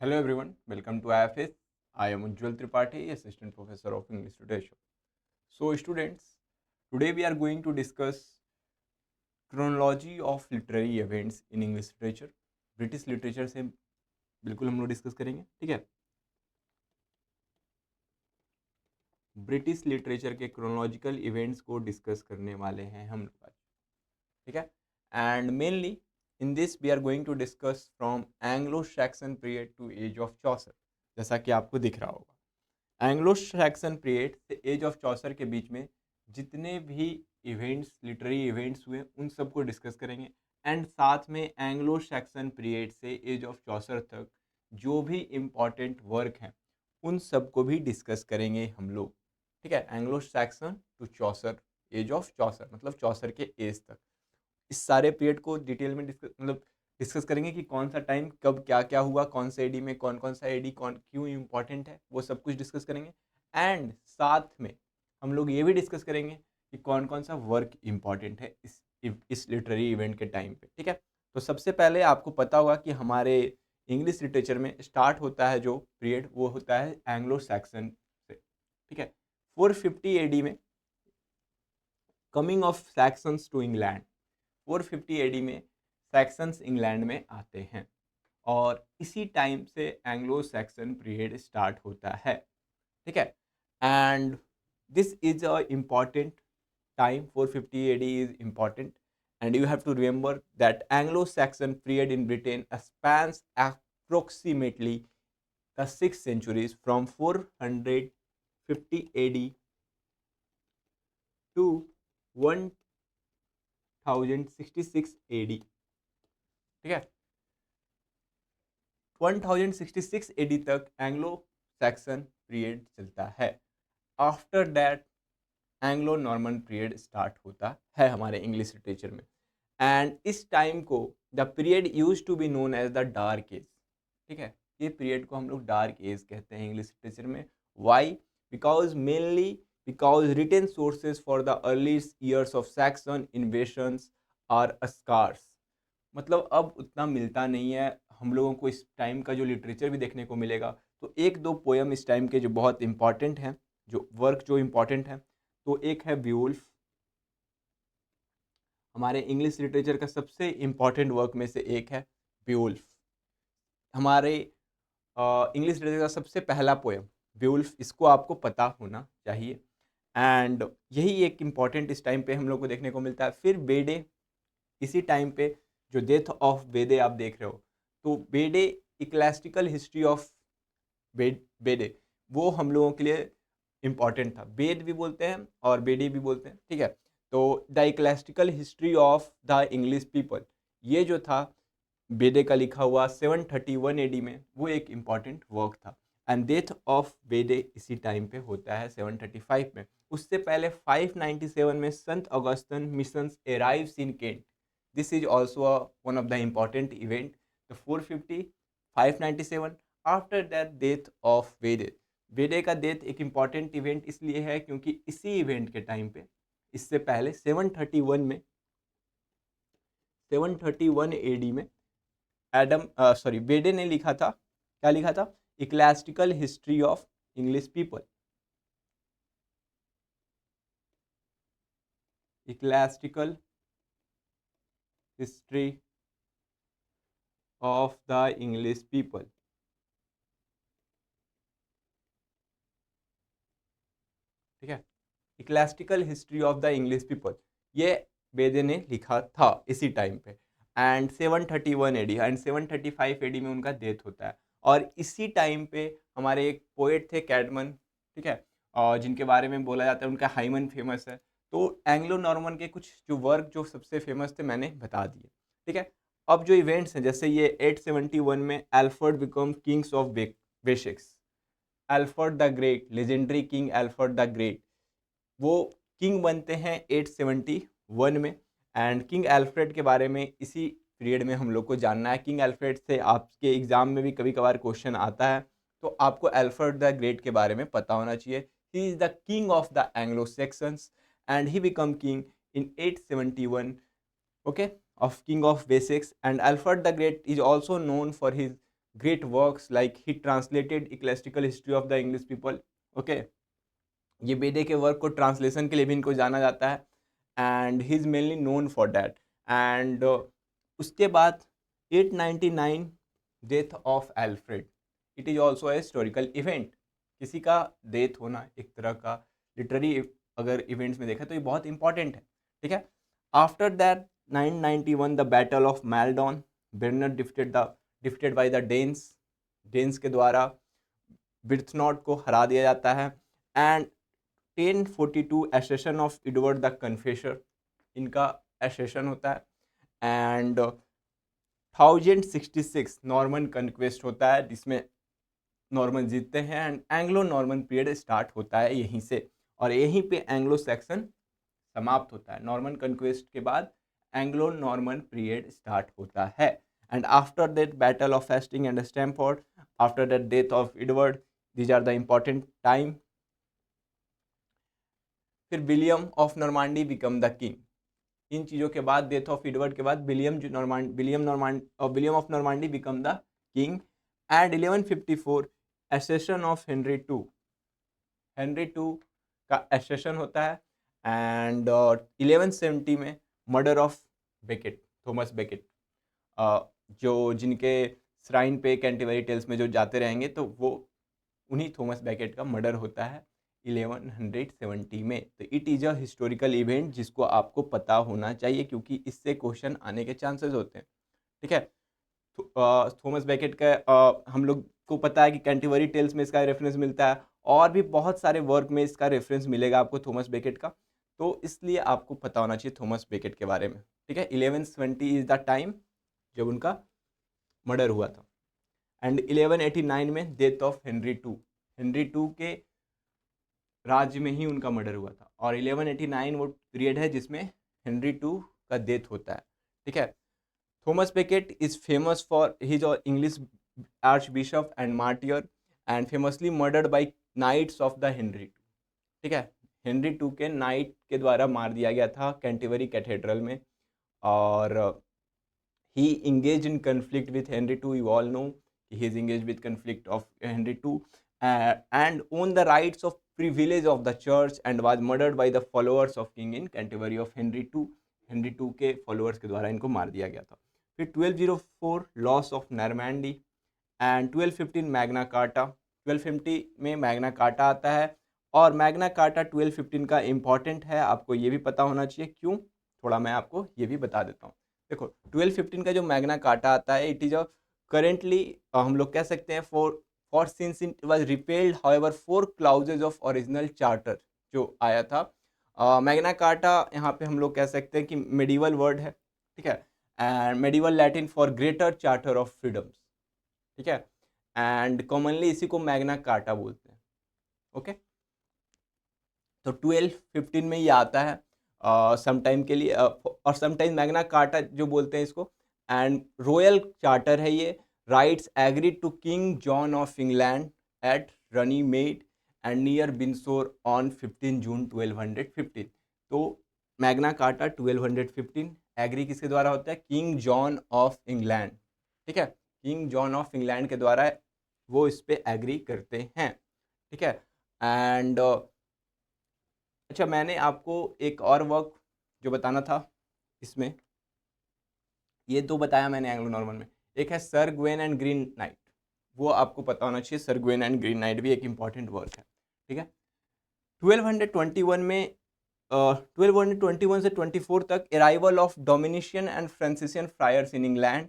Hello everyone, welcome to IFS. I am Ujjwal Tripathi, Assistant Professor of English Literature. So students, today we are going to discuss chronology of literary events in English literature. British literature से बिल्कुल हम लोग discuss करेंगे, ठीक है। British literature के chronological events को discuss करने वाले हैं हम लोग आज, ठीक है। And mainly in this we are going to discuss from Anglo Saxon period to age of Chaucer, जैसा कि आपको दिख रहा होगा। एंग्लो सैक्सन पीरियड से एज ऑफ चौसर के बीच में जितने भी इवेंट्स, लिटरेरी इवेंट्स हुए, उन सबको डिस्कस करेंगे। एंड साथ में एंग्लो सैक्सन पीरियड से एज ऑफ चौसर तक जो भी इम्पॉर्टेंट वर्क हैं उन सबको भी डिस्कस करेंगे हम लोग, ठीक है। Anglo Saxon to Chaucer, age of Chaucer मतलब चौसर के एज तक, इस सारे पीरियड को डिटेल में डिस्कस करेंगे कि कौन सा टाइम कब क्या क्या हुआ, कौन से एडी में कौन कौन सा एडी कौन क्यों इम्पोर्टेंट है, वो सब कुछ डिस्कस करेंगे। एंड साथ में हम लोग ये भी डिस्कस करेंगे कि कौन कौन सा वर्क इम्पॉर्टेंट है इस लिटरेरी इवेंट के टाइम पे, ठीक है। तो सबसे पहले आपको पता होगा कि हमारे इंग्लिश लिटरेचर में स्टार्ट होता है जो पीरियड, वो होता है एंग्लो सैक्सन से, ठीक है। 450 एडी में coming of Saxons to England, 450 AD में सैक्सन्स इंग्लैंड में आते हैं और इसी टाइम से एंग्लो सैक्सन पीरियड स्टार्ट होता है, ठीक है। And this is a important time, 450 AD is important and you have to remember that Anglo-Saxon period in Britain spans approximately the 6 centuries from 450 AD to 1066 AD, ठीक है। 1066 AD तक Anglo Saxon period चलता है। After that Anglo Norman period start होता है हमारे English literature में। And इस टाइम को the period use to be known as the dark age, ठीक है। ये पीरियड को हम लोग डार्क एज कहते हैं इंग्लिश लिटरेचर में। Why? Because mainly because written sources for the early years of Saxon invasions are scarce, मतलब अब उतना मिलता नहीं है हम लोगों को इस टाइम का जो लिटरेचर भी देखने को मिलेगा। तो एक दो पोएम इस टाइम के जो बहुत इंपॉर्टेंट हैं, जो वर्क जो इंपॉर्टेंट है, तो एक है ब्यूल्फ, हमारे इंग्लिश लिटरेचर का सबसे इंपॉर्टेंट वर्क में से एक है ब्यूल्फ। हमारे इंग्लिश लिटरेचर का सबसे पहला पोएम ब्यूल्फ, इसको आपको पता होना चाहिए। एंड यही एक इम्पॉर्टेंट इस टाइम पे हम लोग को देखने को मिलता है। फिर बेडे, इसी टाइम पे जो डेथ ऑफ बेदे आप देख रहे हो, तो बेडे इक्लेस्टिकल हिस्ट्री ऑफ बेडे वो हम लोगों के लिए इम्पॉर्टेंट था। बेद भी बोलते हैं और बेडे भी बोलते हैं, ठीक है। तो the ecclesiastical history of the English people, ये जो था बेदे का लिखा हुआ 731 एडी में, वो एक इम्पॉर्टेंट वर्क था। एंड डेथ ऑफ बेदे इसी टाइम पे होता है 735 में। उससे पहले 597 में संत Augustine missions arrives in Kent, this is also one of the important event, the 450 597। after that death of वेदे, वेदे का डेथ एक important event इसलिए है क्योंकि इसी event के टाइम पे, इससे पहले 731 एडी में एडम वेदे ने लिखा था, क्या लिखा था? Ecclesiastical history of English people, ecclesiastical history of the English people, ठीक है। Ecclesiastical history of the English people, ये बेदे ने लिखा था इसी टाइम पे। एंड 731 एडी एंड 735 एडी में उनका डेथ होता है। और इसी टाइम पे हमारे एक पोएट थे कैडमन, ठीक है, और जिनके बारे में बोला जाता है उनका हाइमन फेमस है। तो एंग्लो नॉर्मन के कुछ जो वर्क जो सबसे फेमस थे मैंने बता दिए, ठीक है। अब जो इवेंट्स हैं, जैसे ये 871 में Alford become Kings of Wessex, Alford the great, legendary king Alford the great, वो किंग बनते हैं 871 में। एंड किंग एल्फ्रेड के बारे में इसी पीरियड में हम लोग को जानना है। किंग एल्फ्रेड से आपके एग्जाम में भी कभी कभार क्वेश्चन आता है, तो आपको एल्फ्रेड द ग्रेट के बारे में पता होना चाहिए। He is the king of the Anglo sections and he become king in 871, okay, of king of Wessex। and Alfred the Great is also known for his great works like he translated ecclesiastical history of the English people. Okay, ये बेदे के work को translation के लिए भी इनको जाना जाता है and he is mainly known for that. And उसके बाद 899 death of Alfred. It is also a historical event. किसी का डेथ होना एक तरह का लिटरेरी अगर इवेंट्स में देखा तो ये बहुत इंपॉर्टेंट है. ठीक है. After that 991 the battle of Maldon. बेरनर डिफिटेड बाय द डेन्स के द्वारा बिर्थनॉट को हरा दिया जाता है. And 1042 accession of Edward the Confessor. इनका एसेशन होता है. एंड 1066 नॉर्मन कन्क्वेस्ट होता है जिसमें नॉर्मन जीतते हैं and Anglo Norman period start होता है यहीं से. और यहीं पे एंग्लो सेक्शन समाप्त होता है. नॉर्मन कन्क्वेस्ट के बाद एंग्लो नॉर्मन पीरियड स्टार्ट होता है. And after that battle of Hastings and Stamford, after that death of Edward, these are the important time. फिर William of Normandy become the king. इन चीज़ों के बाद डेथ ऑफ एडवर्ड के बाद William of Normandy become the king. And 1154 accession of Henry two का accession होता है. एंड 1170 में murder of Becket, Thomas Becket, जो जिनके श्राइन पे कैंटरबरी टेल्स में जो जाते रहेंगे तो वो उन्हीं थॉमस बेकेट का मर्डर होता है 1170 में. तो it is a historical event जिसको आपको पता होना चाहिए क्योंकि इससे क्वेश्चन आने के चांसेस होते हैं. ठीक है. थॉमस बेकेट का हम लोग को पता है कि कैंटरबरी टेल्स में इसका रेफरेंस मिलता है और भी बहुत सारे वर्क में इसका रेफरेंस मिलेगा आपको थॉमस बेकेट का. तो इसलिए आपको पता होना चाहिए थॉमस बेकेट के बारे में. ठीक है. 1120 इज़ द टाइम जब उनका मर्डर हुआ था. एंड 1189 में डेथ ऑफ हेनरी टू के राज्य में ही उनका मर्डर हुआ था. और 1189 वो पीरियड है जिसमें हेनरी टू का डेथ होता है. ठीक है. Thomas Becket is famous for his English archbishop and martyr and famously murdered by knights of the Henry two. ठीक है. हेनरी टू के नाइट के द्वारा मार दिया गया था कैंटरबरी कैथेड्रल में. और he engaged in conflict with Henry II. You all know he is engaged with conflict of Henry II and owned the rights of privilege of the church and was murdered by the followers of king in Canterbury of Henry II. Henry II के followers के द्वारा इनको मार दिया गया था. फिर 1204 loss of Normandy and 1215 Magna carta. 1250 में मैग्ना कार्टा आता है और मैग्ना कार्टा 1215 का इम्पॉर्टेंट है. आपको ये भी पता होना चाहिए. क्यों? थोड़ा मैं आपको ये भी बता देता हूँ. देखो 1215 का जो मैग्ना कार्टा आता है इट इज अ करेंटली हम लोग कह सकते हैं for since it was repealed however 4 clauses of original charter जो आया था. मैग्ना कार्टा यहाँ पे हम लोग कह सकते हैं कि मेडिवल वर्ड है. ठीक है. And medieval Latin for greater charter of freedoms. ठीक है. एंड कॉमनली इसी को मैग्ना कार्टा बोलते हैं. ओके. तो 1215 में ये आता है समटाइम के लिए और समटाइम मैग्ना कार्टा जो बोलते हैं इसको. एंड रॉयल चार्टर है ये. Rights agreed to King John of England at Runnymede and near Windsor on 15 June 1215. तो मैग्ना कार्टा 1215 एग्री किसके द्वारा होता है? King John of England. ठीक है. किंग जॉन ऑफ इंग्लैंड के द्वारा वो इस पर एग्री करते हैं. ठीक है. एंड अच्छा, मैंने आपको एक और वर्क जो बताना था इसमें, ये दो बताया मैंने एंग्लो नॉर्मन में. एक है sir Gwen and green night. वो आपको पता होना चाहिए. Sir Gwen and green night भी एक इम्पॉर्टेंट वर्क है. ठीक है. 1221 में 1221 से 24 तक arrival of Dominican and Franciscan friars in England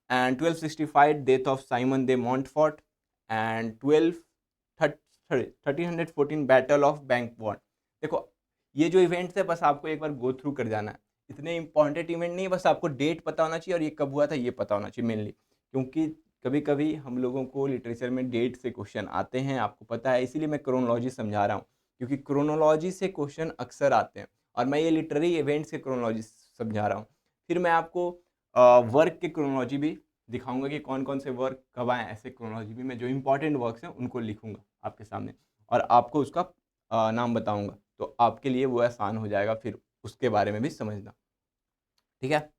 and 1265 death of Simon de Montfort and 1314 battle of Bannockburn. देखो ये जो इवेंट्स है बस आपको एक बार गो थ्रू कर जाना है. इतने इंपॉर्टेंट इवेंट नहीं है, बस आपको डेट पता होना चाहिए और ये कब हुआ था ये पता होना चाहिए मेनली. क्योंकि कभी कभी हम लोगों को लिटरेचर में डेट से क्वेश्चन आते हैं, आपको पता है. इसीलिए मैं क्रोनोलॉजी समझा रहा हूँ क्योंकि क्रोनोलॉजी से क्वेश्चन अक्सर आते हैं और मैं ये लिटरेरी इवेंट्स के क्रोनोलॉजी समझा रहा हूँ. फिर मैं आपको वर्क के क्रोनोलॉजी भी दिखाऊंगा कि कौन कौन से वर्क कब आए. ऐसे क्रोनोलॉजी भी मैं जो इंपॉर्टेंट वर्क्स हैं उनको लिखूंगा आपके सामने और आपको उसका नाम बताऊंगा. तो आपके लिए वो आसान हो जाएगा फिर उसके बारे में भी समझना. ठीक है.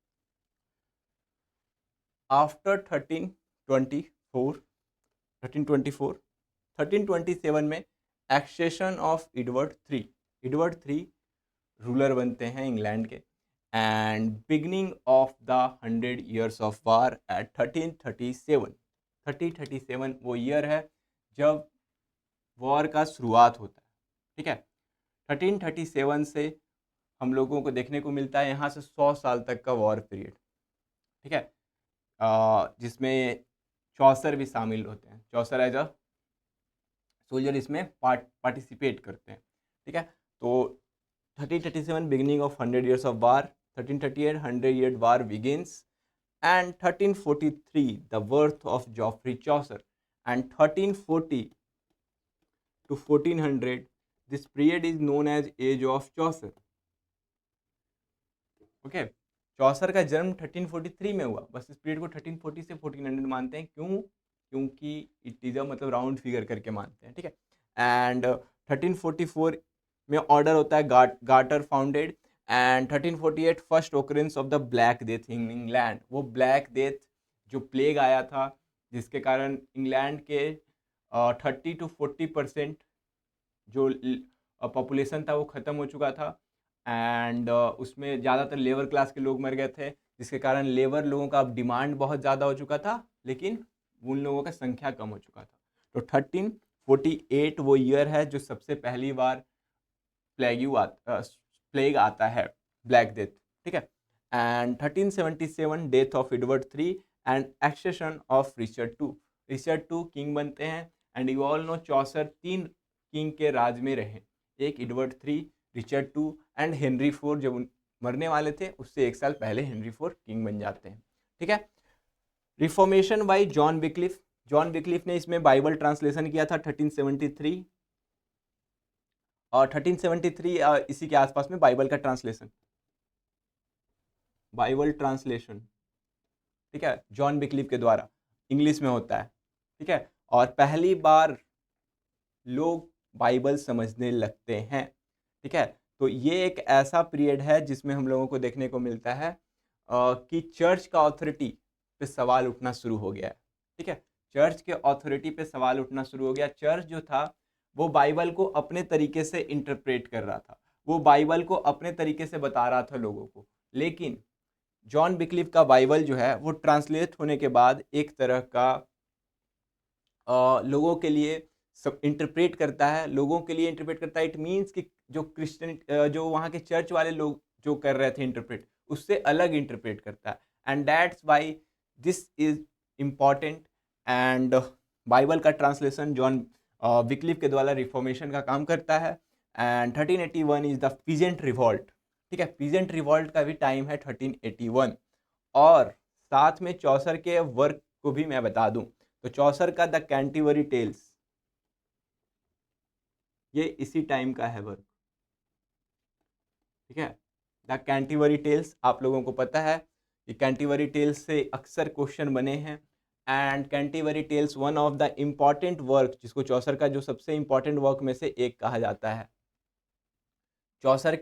आफ्टर 1324 1327 में accession of Edward three ruler बनते हैं इंग्लैंड के, and beginning of the 100 years of war at 1337 वो ईयर है जब वॉर का शुरुआत होता है, ठीक है। 1337 से हम लोगों को देखने को मिलता है यहाँ से 100 साल तक का वॉर पीरियड, ठीक है, जिसमें चौसर भी शामिल होते हैं। चौसर एज अ सोल्जर इसमें पार्टिसिपेट करते हैं, ठीक है। तो 1337 beginning of 100 years of war, 1338 100 year war begins, and 1343 the birth of Geoffrey Chaucer, and 1340 to 1400 this period is known as age of Chaucer. Okay, Chaucer का जन्म 1343 में हुआ, बस इस पीरियड को 1340 से 1400 मानते हैं। क्यों? क्योंकि इट इज़ अ मतलब राउंड फिगर करके मानते हैं, ठीक है। एंड 1344 में ऑर्डर होता है garter founded, and 1348 first occurrence of the black death in England. वो ब्लैक डेथ जो प्लेग आया था जिसके कारण इंग्लैंड के 30 to 40% जो पॉपुलेशन था वो ख़त्म हो चुका था, एंड उसमें ज़्यादातर लेबर क्लास के लोग मर गए थे, जिसके कारण लेबर लोगों का अब डिमांड बहुत ज़्यादा हो चुका था, लेकिन उन लोगों का संख्या कम हो चुका था। तो 1348 वो ईयर है जो सबसे पहली बार प्लेग आता है, ब्लैक डेथ, ठीक है। And 1377 death of Edward three and accession of Richard two king बनते हैं। And you all know Chaucer 3 king के राज में रहे, एक Edward three, Richard two and Henry four. जब मरने वाले थे उससे 1 साल पहले हेनरी फोर किंग बन जाते हैं, ठीक है। रिफॉर्मेशन बाय जॉन विक्लिफ ने इसमें बाइबल ट्रांसलेशन किया था 1373, और 1373 इसी के आसपास में बाइबल ट्रांसलेशन, ठीक है, जॉन विक्लिफ के द्वारा इंग्लिश में होता है, ठीक है। और पहली बार लोग बाइबल समझने लगते हैं, ठीक है। तो ये एक ऐसा पीरियड है जिसमें हम लोगों को देखने को मिलता है कि चर्च का अथॉरिटी पे सवाल उठना शुरू हो गया है, ठीक है। चर्च के अथॉरिटी पे सवाल उठना शुरू हो गया। चर्च जो था वो बाइबल को अपने तरीके से इंटरप्रेट कर रहा था, वो बाइबल को अपने तरीके से बता रहा था लोगों को, लेकिन जॉन विक्लिफ का बाइबल जो है वो ट्रांसलेट होने के बाद एक तरह का लोगों के लिए सब इंटरप्रेट करता है, इट मीन्स कि जो क्रिश्चियन जो वहाँ के चर्च वाले लोग जो कर रहे थे इंटरप्रेट, उससे अलग इंटरप्रेट करता है। And that's why this is important, and Bible का ट्रांसलेशन जॉन विक्लिफ के द्वारा रिफॉर्मेशन का काम करता है। And 1381 is the peasant revolt, ठीक है। पीजेंट रिवॉल्ट का भी टाइम है 1381। और साथ में चौसर के वर्क को भी मैं बता दूं तो चौसर का द कैंटरबरी टेल्स ये इसी टाइम का है वर्क, ठीक है। द कैंटरबरी टेल्स आप लोगों को पता है कि कैंटरबरी टेल्स से अक्सर क्वेश्चन बने हैं, and Canterbury tales one of the important work, जिसको चौसर का जो सबसे इम्पॉर्टेंट वर्क में से एक कहा जाता है। चौसर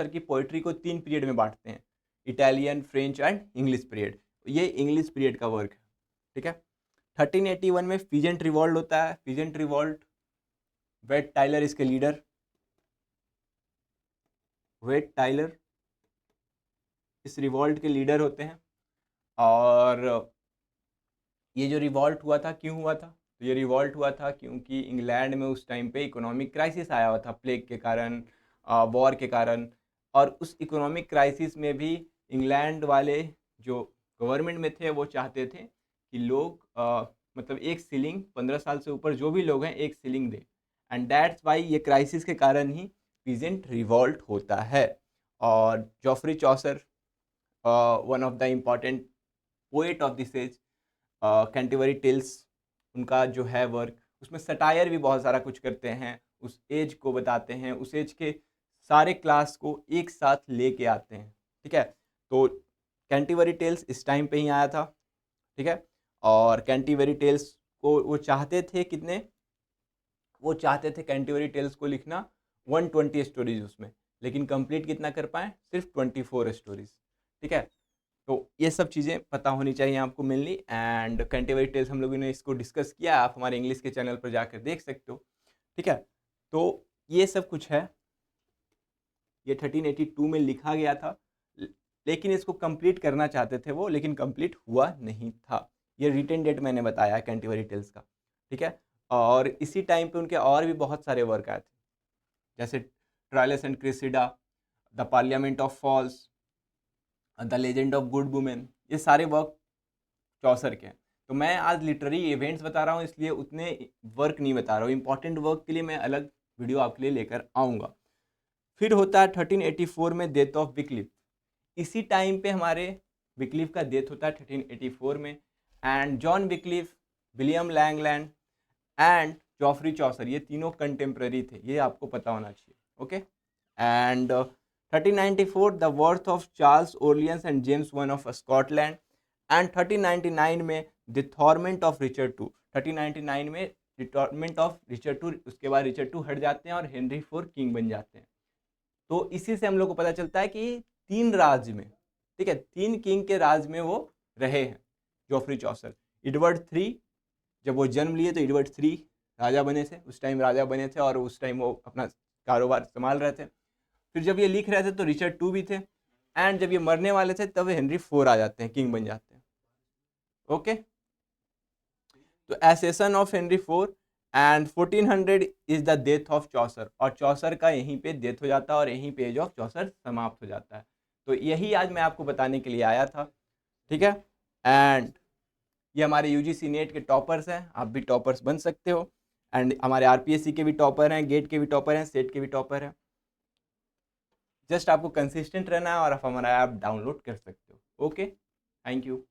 की पोइट्री को 3 पीरियड में बांटते हैं, Italian, French and English period. ये इंग्लिश पीरियड का वर्क है, ठीक है। 1381 में पीजेंट रिवॉल्ट होता है। पीजेंट रिवॉल्ट, वेट टाइलर इसके लीडर, वेट टाइलर इस रिवॉल्ट के लीडर होते हैं। और ये जो रिवॉल्ट हुआ था क्यों हुआ था? तो ये रिवॉल्ट हुआ था क्योंकि इंग्लैंड में उस टाइम पे इकोनॉमिक क्राइसिस आया हुआ था, प्लेग के कारण, वॉर के कारण। और उस इकोनॉमिक क्राइसिस में भी इंग्लैंड वाले जो गवर्नमेंट में थे वो चाहते थे कि लोग मतलब एक सीलिंग 15 साल से ऊपर जो भी लोग हैं एक सीलिंग दें, एंड दैट्स वाई ये क्राइसिस के कारण ही पीजेंट रिवॉल्ट होता है। और Geoffrey Chaucer one of the important poet of this age, Canterbury tales उनका जो है वर्क, उसमें सटायर भी बहुत सारा कुछ करते हैं, उस एज को बताते हैं, उस एज के सारे क्लास को एक साथ लेके आते हैं, ठीक है। तो कैंटरबरी टेल्स इस टाइम पे ही आया था, ठीक है। और कैंटरबरी टेल्स को वो चाहते थे कैंटरबरी टेल्स को लिखना 120 स्टोरीज उसमें, लेकिन कंप्लीट कितना कर पाए? सिर्फ 24 स्टोरीज, ठीक है। तो ये सब चीज़ें पता होनी चाहिए आपको मेनली। एंड कैंटरबरी टेल्स हम लोगों ने इसको डिस्कस किया, आप हमारे इंग्लिश के चैनल पर जाकर देख सकते हो, ठीक है। तो ये सब कुछ है, ये 1382 में लिखा गया था, लेकिन इसको कंप्लीट करना चाहते थे वो, लेकिन कंप्लीट हुआ नहीं था। ये रिटन डेट मैंने बताया कैंटरबरी टेल्स का, ठीक है। और इसी टाइम पे उनके और भी बहुत सारे वर्क आए थे, जैसे Troilus and Criseyde, the Parliament of Fowls, the Legend of Good Women, ये सारे वर्क चौसर के हैं। तो मैं आज लिटरेरी इवेंट्स बता रहा हूँ, इसलिए उतने वर्क नहीं बता रहा हूँ। इंपॉर्टेंट वर्क के लिए मैं अलग वीडियो आपके लिए लेकर आऊँगा। फिर होता है 1384 में डेथ ऑफ विक्लिफ। इसी टाइम पे हमारे विक्लिफ का डेथ होता है 1384 में। And John Wycliffe, William Langland and Geoffrey Chaucer, ये तीनों कंटेम्प्रेरी थे, ये आपको पता होना चाहिए, okay. And 1394 the birth of Charles Orleans and James one of Scotland. And 1399 में डिथॉर्मेंट ऑफ रिचर्ड टू, 1399 में डिथॉर्मेंट ऑफ रिचर्ड टू, उसके बाद रिचर्ड टू हट जाते हैं और हेनरी फोर किंग बन जाते हैं। तो इसी से हम लोग को पता चलता है कि 3 राज्य में, ठीक है, 3 किंग के राज में वो रहे हैं जॉफरी चौसर। एडवर्ड 3 जब वो जन्म लिए तो एडवर्ड 3 राजा बने थे, उस टाइम राजा बने थे और उस टाइम वो अपना कारोबार संभाल रहे थे। फिर जब ये लिख रहे थे तो रिचर्ड 2 भी थे, एंड जब ये मरने वाले थे तब हेनरी 4 आ जाते हैं, किंग बन जाते हैं, ओके। तो accession of Henry 4 and 1400 is the death of Chaucer, और चौसर का यहीं पे डेथ हो जाता है और यहीं पे एज ऑफ चौसर समाप्त हो जाता है। तो यही आज मैं आपको बताने के लिए आया था, ठीक है। एंड ये हमारे यूजीसी नेट के टॉपर्स हैं, आप भी टॉपर्स बन सकते हो। एंड हमारे आरपीएससी के भी टॉपर हैं, गेट के भी टॉपर हैं, सेट के भी टॉपर हैं। जस्ट आपको कंसिस्टेंट रहना है और आप हमारा ऐप डाउनलोड कर सकते हो, ओके। Thank you.